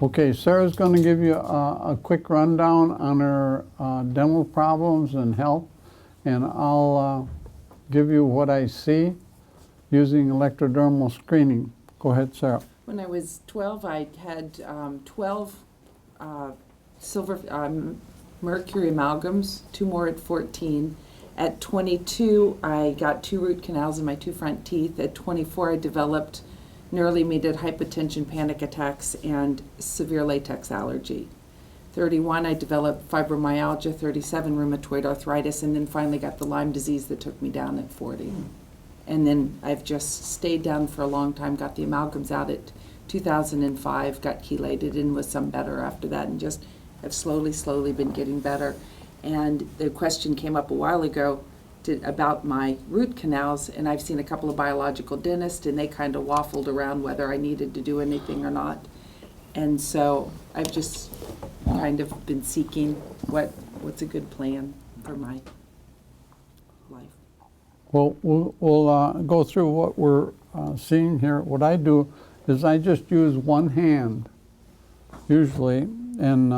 Okay, Sarah's going to give you a quick rundown on her dental problems and health, and I'll give you what I see using electrodermal screening. Go ahead, Sarah. When I was 12, I had 12 silver mercury amalgams, 2 more at 14. At 22, I got 2 root canals in my 2 front teeth. At 24, I developed neurally-mediated hypotension, panic attacks, and severe latex allergy. 31, I developed fibromyalgia. 37, rheumatoid arthritis, and then finally got the Lyme disease that took me down at 40. And then I've just stayed down for a long time, got the amalgams out at 2005, got chelated and was some better after that, and just have slowly been getting better. And the question came up a while ago about my root canals, and I've seen a couple of biological dentists, and they kind of waffled around whether I needed to do anything or not. And so I've just kind of been seeking what's a good plan for my life. Well, we'll go through what we're seeing here. What I do is I just use one hand, usually, and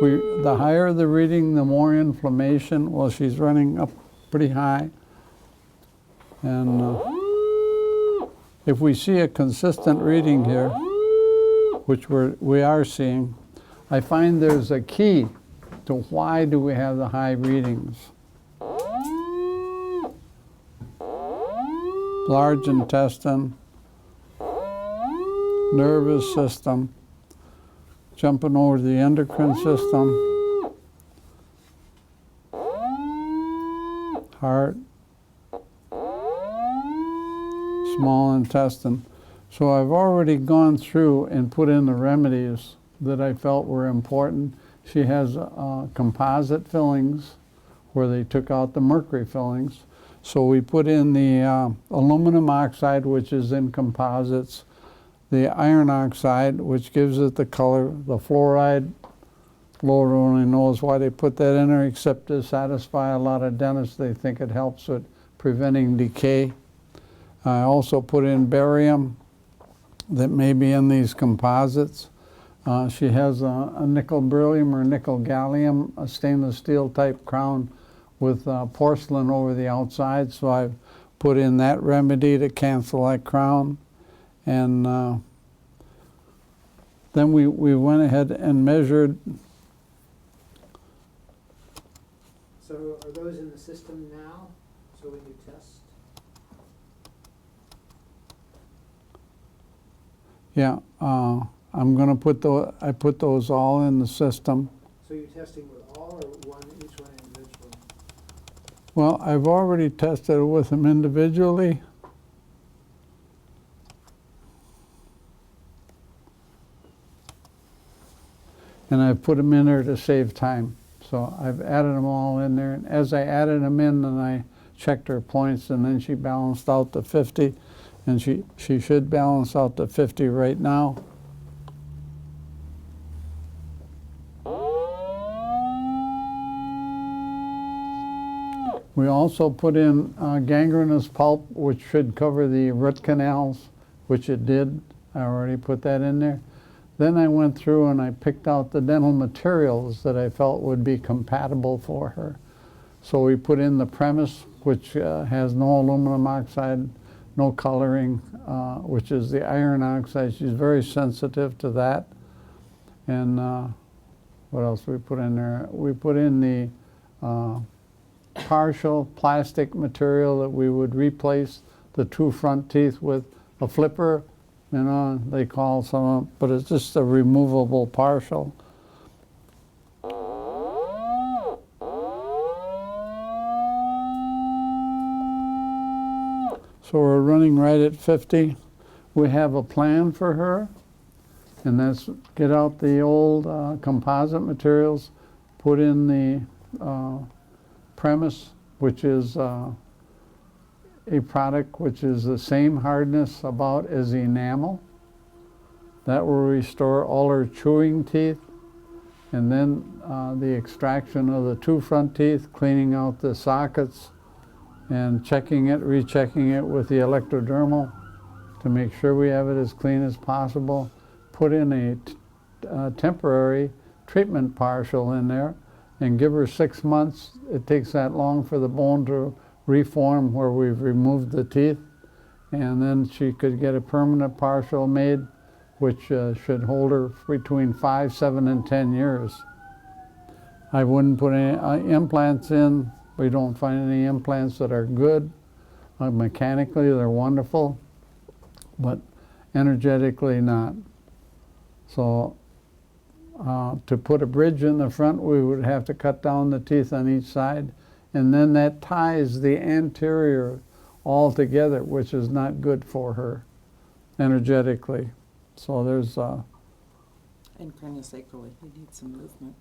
the higher the reading, the more inflammation. Well, she's running up pretty high. And if we see a consistent reading here, which we are seeing, I find there's a key to why do we have the high readings. Large intestine, nervous system, jumping over the endocrine system, heart, small intestine. So I've already gone through and put in the remedies that I felt were important. She has composite fillings where they took out the mercury fillings. So we put in the aluminum oxide, which is in composites, the iron oxide, which gives it the color, the fluoride. Lord only knows why they put that in there, except to satisfy a lot of dentists. They think it helps with preventing decay. I also put in barium that may be in these composites. She has a nickel beryllium or nickel gallium, a stainless steel type crown with porcelain over the outside, so I've put in that remedy to cancel that crown. And then we went ahead and measured. So are those in the system now, so we can test? Yeah, I'm going to put I put those all in the system. So you're testing with all or each one individually? Well, I've already tested with them individually. And I've put them in there to save time. So I've added them all in there. And as I added them in, then I checked her points, and then she balanced out to 50. And she should balance out to 50 right now. We also put in gangrenous pulp, which should cover the root canals, which it did. I already put that in there. Then I went through and I picked out the dental materials that I felt would be compatible for her. So we put in the premise, which has no aluminum oxide, no coloring, which is the iron oxide. She's very sensitive to that. And what else we put in there? We put in the partial plastic material that we would replace the 2 front teeth with, a flipper. You know, they call some, but it's just a removable partial. So we're running right at 50. We have a plan for her, and that's get out the old composite materials, put in the premise, which is a product which is the same hardness about as enamel. That will restore all her chewing teeth. And then the extraction of the 2 front teeth, cleaning out the sockets and checking it, rechecking it with the electrodermal to make sure we have it as clean as possible. put in a temporary treatment partial in there and give her 6 months. It takes that long for the bone to reform where we've removed the teeth. And then she could get a permanent partial made, which should hold her between 5, 7, and 10 years. I wouldn't put any implants in. We don't find any implants that are good. Mechanically, they're wonderful, but energetically not. So to put a bridge in the front, we would have to cut down the teeth on each side, and then that ties the anterior all together, which is not good for her energetically. So there's, And craniosacrally, you need some movement.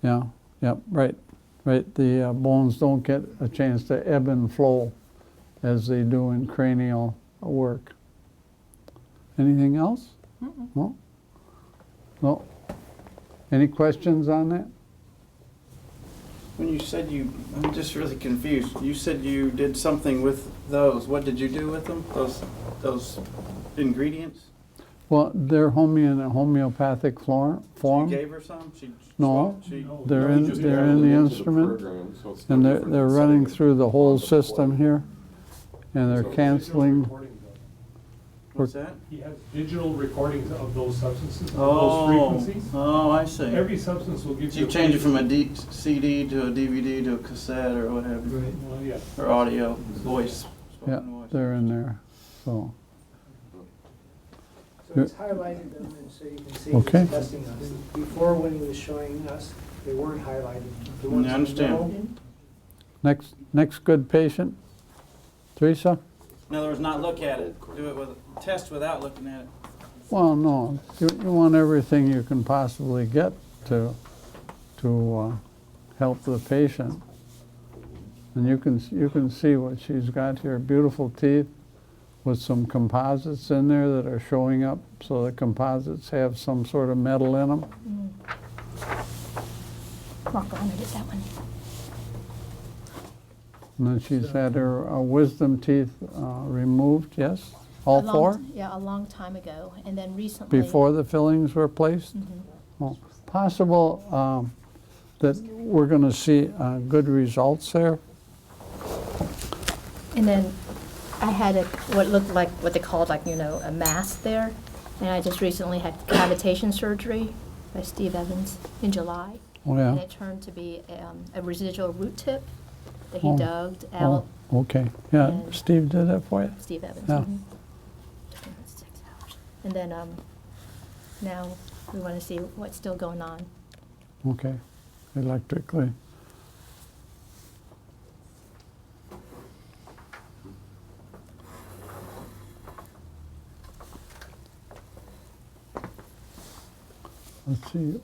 yeah, right. The bones don't get a chance to ebb and flow as they do in cranial work. Anything else? Mm-mm. No? No? Any questions on that? When you said I'm just really confused. You said you did something with those. What did you do with them? Those ingredients? Well, they're homeopathic form. You gave her some? No. She, They're No, you in just they're added in the them into instrument, program, so it's no and different they're than running setting through the whole on the floor. system here, and they're So- canceling. what's that? He has digital recordings of those substances, of Oh, those frequencies. oh, I see. Every substance will give So you. you change it from a CD to a DVD to a cassette or whatever, Well, yeah. or audio, voice, Yeah, spoken voice. they're in there. So So it's highlighted them, and so you can see Okay. he's testing us. Before, when he was showing us, they weren't highlighted. The ones in the understand. middle, next good patient, Teresa. In other words, not look at it. Do it with test without looking at it. Well, no, you want everything you can possibly get to help the patient, and you can see what she's got here. Beautiful teeth with some composites in there that are showing up. So the composites have some sort of metal in them. Marco, I'm gonna get that one. And then she's had her wisdom teeth removed. Yes, all A long four Yeah, a long time ago, and then recently. before the fillings were placed. Oh, possible that we're going to see good results there. And then I had what looked like, what they called like, a mass there. And I just recently had cavitation surgery by Steve Evans in July. Oh And yeah. it turned to be a residual root tip that he Oh, dug Oh, out. okay. Yeah, And- Steve did that for you. Steve Evans. Yeah. Mhm. Took him about 6 hours. And then now we want to see what's still going on. Okay, electrically. Let's see,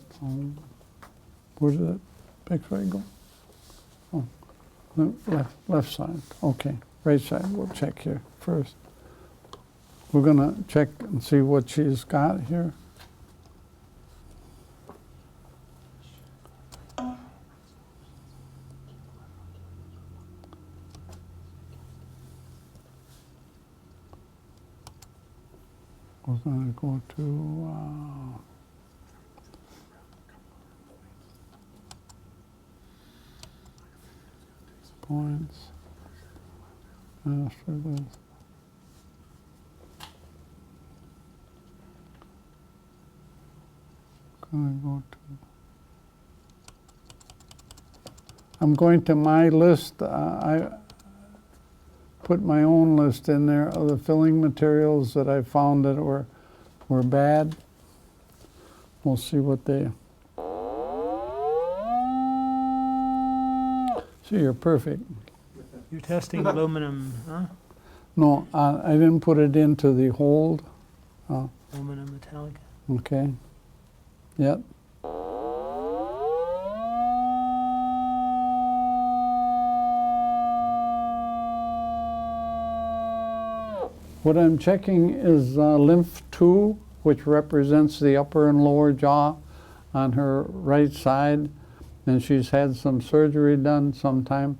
where did that X-ray go? Oh, the left side, okay. Right side, we'll check here first. We're gonna check and see what she's got here. We're gonna go to, points. After this. Gonna go to. I'm going to my list. I put my own list in there of the filling materials that I found that were bad. We'll see what they. See, you're perfect. You're testing aluminum, huh? No, I didn't put it into the hold. Aluminum metallic. Okay. Yep. What I'm checking is lymph 2, which represents the upper and lower jaw on her right side. And she's had some surgery done sometime,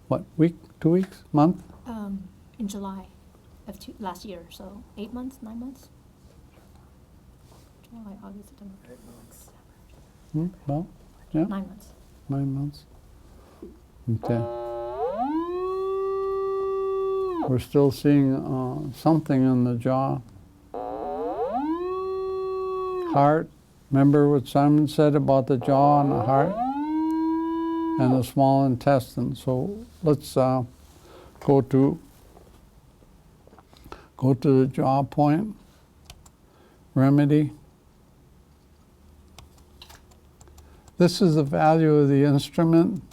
what, week, 2 weeks, month? In July of last year, so 8 months, 9 months? July, August, September. Well, yeah, 9 months. 9 months. Okay. We're still seeing something in the jaw. Heart. Remember what Simon said about the jaw and the heart and the small intestine. So let's go to the jaw point. Remedy. This is the value of the instrument,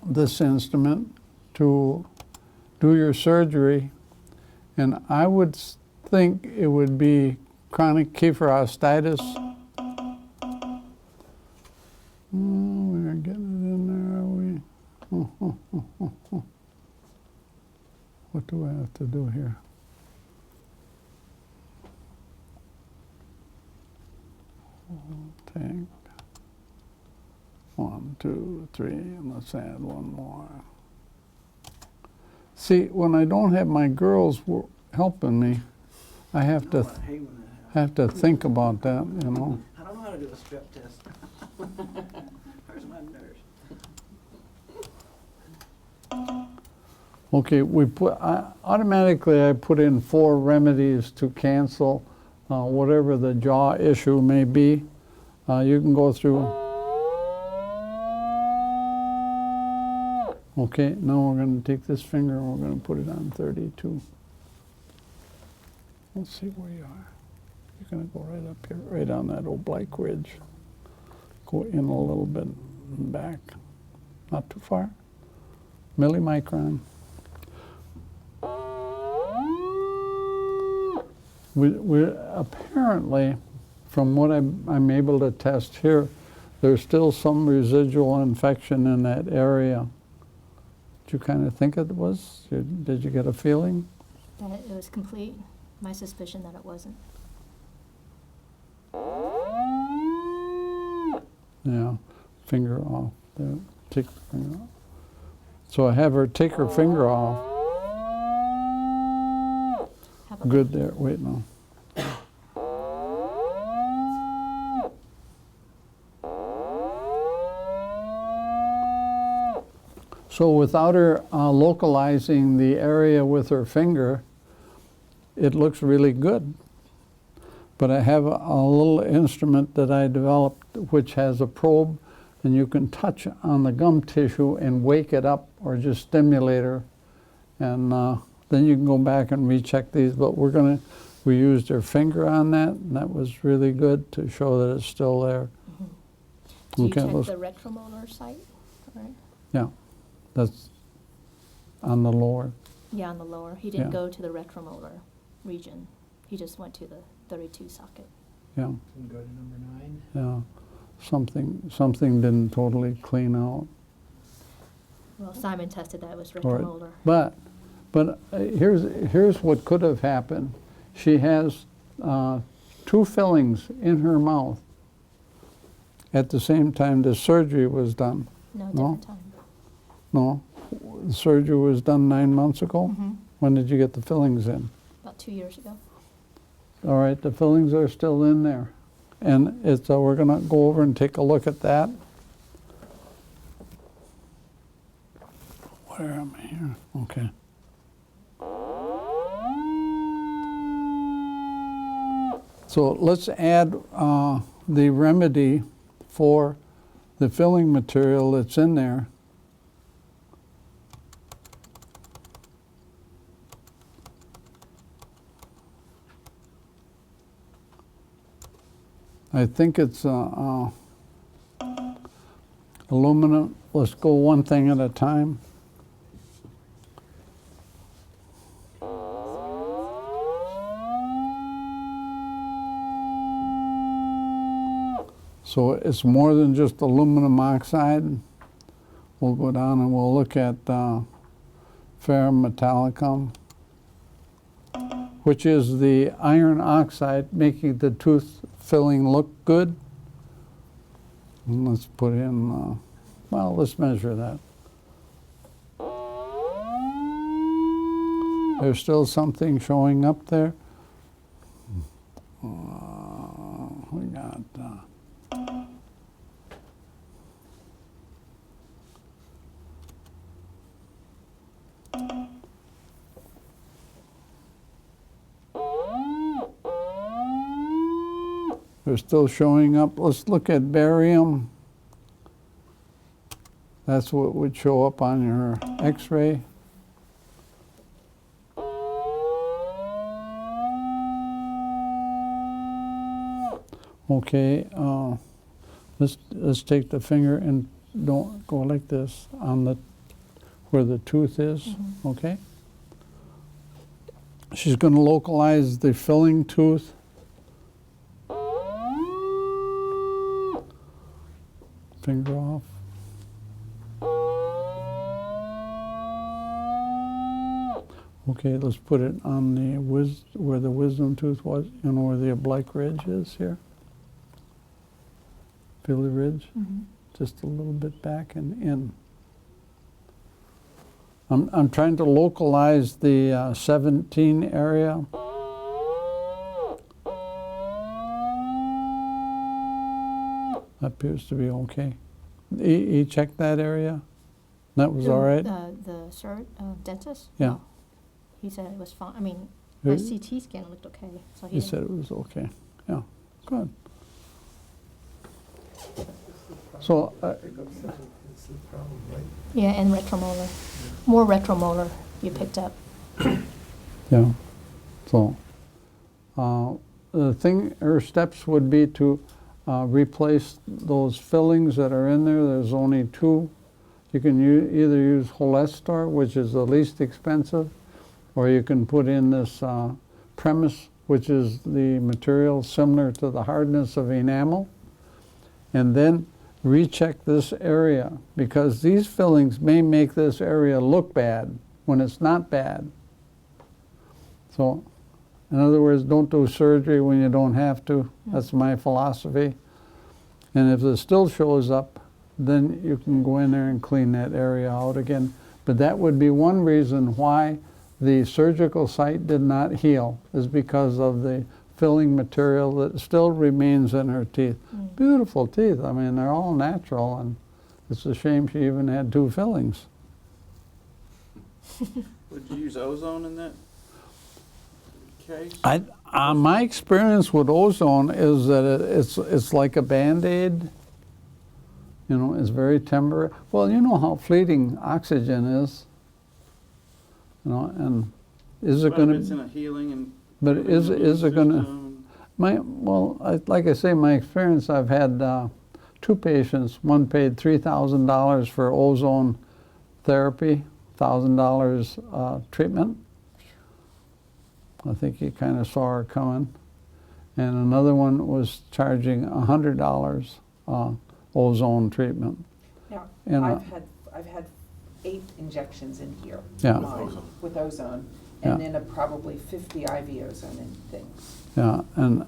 this instrument, to do your surgery. And I would think it would be chronic kyphoscoliosis. We're getting it in there, are we? What do I have to do here? Tank. 1, 2, 3, and let's add one more. See, when I don't have my girls helping me, I have to I hate when that happens. think about that, you know. I don't know how to do a strep test. Where's my nurse? Okay, automatically I put in 4 remedies to cancel whatever the jaw issue may be. You can go through. Okay, now we're going to take this finger and we're going to put it on 32. Let's see where you are. You're going to go right up here, right on that oblique ridge. Go in a little bit and back. Not too far. Millimicron. We apparently, from what I'm able to test here, there's still some residual infection in that area. Did you kind of think it was? Did you get a feeling? That it was complete. My suspicion that it wasn't. Yeah, finger off. There, take the finger off. So I have her take her finger off. How about Good there. Wait, no. So without her localizing the area with her finger, it looks really good. But I have a little instrument that I developed which has a probe, and you can touch on the gum tissue and wake it up or just stimulate her. And then you can go back and recheck these. But we used her finger on that, and that was really good to show that it's still there. Do you Okay, check let's- the retromolar site? Right. Yeah, that's on the lower. Yeah, on the lower. He didn't Yeah. go to the retromolar region. He just went to the 32 socket. Yeah, Can go to number 9. yeah. Something didn't totally clean out. Well, Simon tested that it was All right. retromolar. But here's what could have happened. She has 2 fillings in her mouth at the same time the surgery was done. No, No? different time. No, the surgery was done 9 months ago. Mhm. When did you get the fillings in? About 2 years ago. All right, the fillings are still in there. And it's, we're going to go over and take a look at that. Where am I here? Okay. So let's add the remedy for the filling material that's in there. I think it's aluminum. Let's go one thing at a time. So it's more than just aluminum oxide. We'll go down and we'll look at ferrum metallicum, which is the iron oxide making the tooth filling look good. And let's put in, well, let's measure that. There's still something showing up there. we got, they're still showing up. Let's look at barium. That's what would show up on your x-ray. Okay, let's take the finger and don't go like this on the where the tooth is. Okay. She's going to localize the filling tooth. Finger off. Okay, let's put it on the where the wisdom tooth was, you know, where the oblique ridge is here. Feel the ridge? Just a little bit back and in. I'm trying to localize the 17 area. Appears to be okay. He checked that area? That was all right? The dentist? Yeah. He said it was fine. I mean, my Who? CT scan looked okay. So He said it was okay. Yeah, good. So, It's the problem, right? Yeah, and retromolar. More retromolar you picked up. yeah. So, the thing, her steps would be to replace those fillings that are in there. There's only two. You can either use Holestar, which is the least expensive, or you can put in this premise, which is the material similar to the hardness of enamel, and then recheck this area, because these fillings may make this area look bad when it's not bad. So, in other words, don't do surgery when you don't have to. That's my philosophy. And if it still shows up, then you can go in there and clean that area out again. But that would be one reason why the surgical site did not heal, is because of the filling material that still remains in her teeth. Beautiful teeth. I mean, they're all natural, and it's a shame she even had two fillings. Would you use ozone in that case? My experience with ozone is that it's like a Band-Aid. You know, it's very temporary. Well, you know how fleeting oxygen is. You know, and is it But going if it's in to? a healing and But is it going to? system, Like I say, my experience, I've had two patients. One paid $3,000 for ozone therapy, $1,000 treatment. I think he kind of saw her coming. And another one was charging $100 ozone treatment. Yeah, And, I've had 8 injections in here. Yeah. With ozone, Yeah. and then probably 50 IV ozone and things. Yeah, and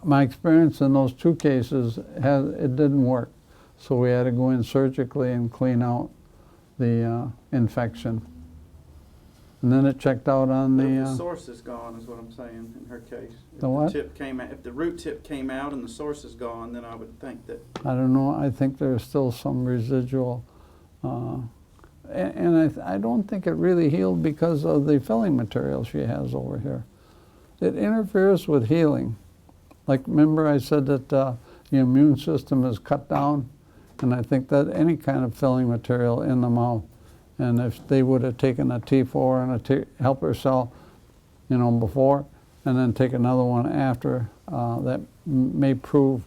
my experience in those two cases, it didn't work. So we had to go in surgically and clean out the infection. And then it checked out on but if the the, source is gone, is what I'm saying in her case. If The what? tip came out, if the root tip came out and the source is gone, then I would think that. I don't know, I think there's still some residual, and I don't think it really healed because of the filling material she has over here. It interferes with healing. Like, remember I said that the immune system is cut down, and I think that any kind of filling material in the mouth, and if they would have taken a T4 and a helper cell, you know, before, and then take another one after, that may prove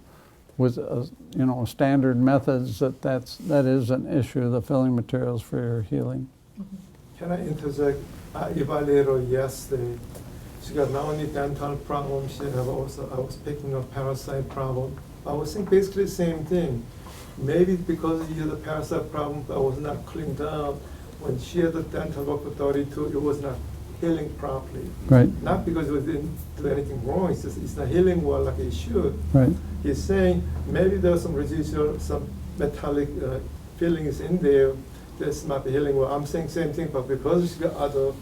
with, you know, standard methods that is an issue, the filling materials for your healing. Can I interject? I evaluated her yesterday. She got not only dental problem, she have also, I was picking up parasite problem. I was saying basically the same thing. Maybe because you had a parasite problem that was not cleaned up, when she had the dental work for 32, it was not healing properly. Right, Not because it didn't do anything wrong, it's just it's not healing well like it should. right. He's saying maybe there's some residual, some metallic fillings in there. This might be healing well. I'm saying same thing, but because she got other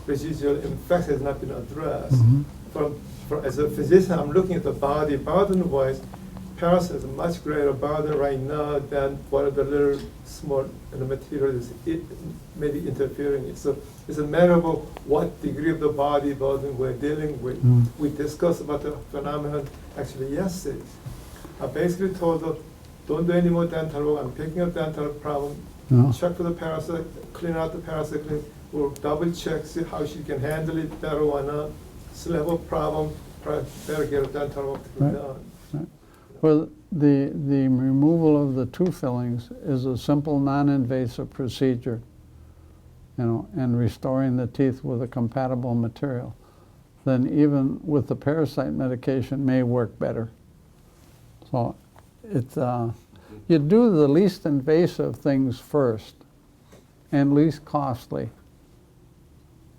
residual infection has not been addressed, Mhm. as a physician, I'm looking at the body burden-wise. Paris has a much greater burden right now than what are the little small material is maybe interfering it. So it's a matter of what degree of the body burden we're dealing with. We discussed about the phenomenon actually yesterday. I basically told her, don't do any more dental work. I'm picking up dental problem. Yeah. Check for the parasite, clean out the parasite, we'll double check, see how she can handle it better or not. Still have a problem, better get a dental work to be Right. done. Well, the removal of the tooth fillings is a simple, non-invasive procedure, you know, and restoring the teeth with a compatible material. Then even with the parasite medication may work better. So it's, you do the least invasive things first and least costly.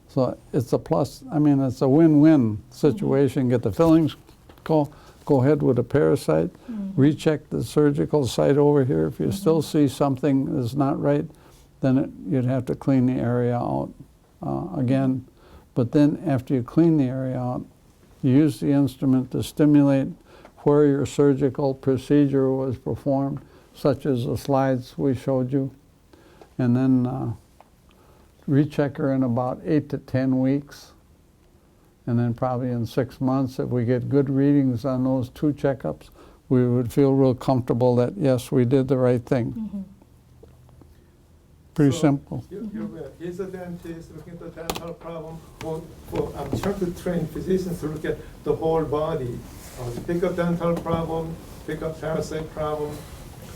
So it's a plus, I mean, it's a win-win situation. Get the fillings, go ahead with a parasite, recheck the surgical site over here. If you still see something that's not right, then you'd have to clean the area out again. But then after you clean the area out, you use the instrument to stimulate where your surgical procedure was performed, such as the slides we showed you, and then recheck her in about 8 to 10 weeks. And then probably in 6 months, if we get good readings on those 2 checkups, we would feel real comfortable that, yes, we did the right thing. Pretty So, simple. He's a dentist looking at the dental problem. I'm trying to train physicians to look at the whole body. Pick up dental problem, pick up parasite problem,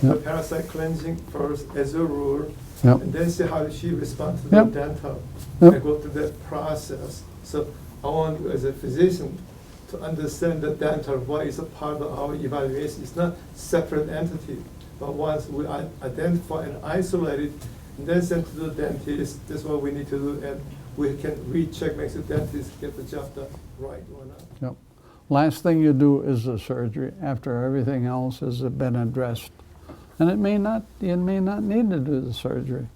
the Yep. parasite cleansing first as a rule, Yep. and then see how she responds to Yep. the dental. Yep. I go through that process. So I want you as a physician to understand that dental, why is a part of our evaluation. It's not separate entity, but once we identify and isolate it, and then send to the dentist, that's what we need to do, and we can recheck, make the dentist get the job done right or not. Yep. Last thing you do is the surgery after everything else has been addressed. And you may not need to do the surgery.